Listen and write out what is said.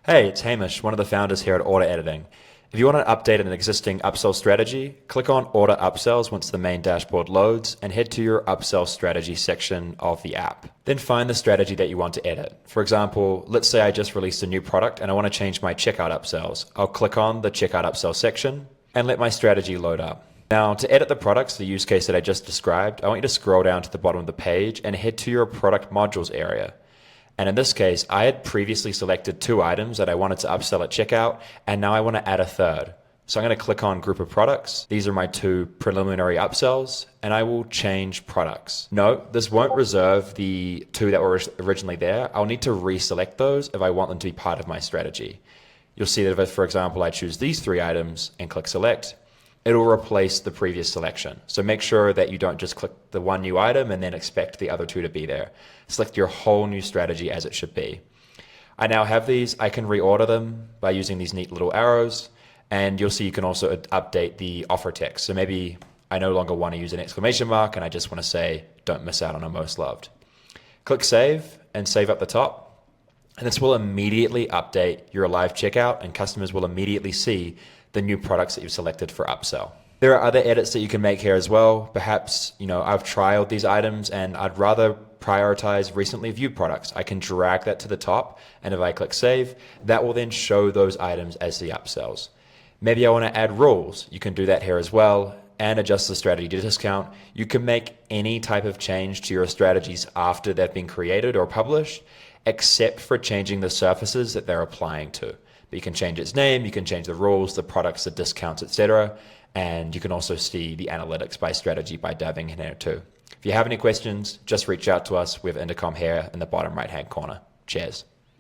Hey, it's Hamish, one of the founders here at Order Editing. If you want to update an existing upsell strategy, click on Order Upsells once the main dashboard loads and head to your upsell strategy section of the app. Then find the strategy that you want to edit. For example, let's say I just released a new product and I want to change my checkout upsells. I'll click on the checkout upsell section and let my strategy load up. Now, to edit the products, the use case that I just described, I want you to scroll down to the bottom of the page and head to your product modules area. And in this case, I had previously selected 2 items that I wanted to upsell at checkout, and now I want to add a third. So I'm going to click on Group of Products. These are my 2 preliminary upsells, and I will change products. No, this won't reserve the 2 that were originally there. I'll need to reselect those if I want them to be part of my strategy. You'll see that if, for example, I choose these 3 items and click Select, it'll replace the previous selection. So make sure that you don't just click the one new item and then expect the other 2 to be there. Select your whole new strategy as it should be. I now have these. I can reorder them by using these neat little arrows. And you'll see you can also update the offer text. So maybe I no longer want to use an exclamation mark and I just want to say, don't miss out on our most loved. Click Save and save up the top. And this will immediately update your live checkout and customers will immediately see the new products that you've selected for upsell. There are other edits that you can make here as well. Perhaps, I've trialed these items and I'd rather prioritize recently viewed products. I can drag that to the top, and if I click Save, that will then show those items as the upsells. Maybe I want to add rules. You can do that here as well and adjust the strategy to discount. You can make any type of change to your strategies after they've been created or published, except for changing the surfaces that they're applying to. But you can change its name, you can change the rules, the products, the discounts, etc. And you can also see the analytics by strategy by diving in here too. If you have any questions, just reach out to us. We have Intercom here in the bottom right-hand corner. Cheers.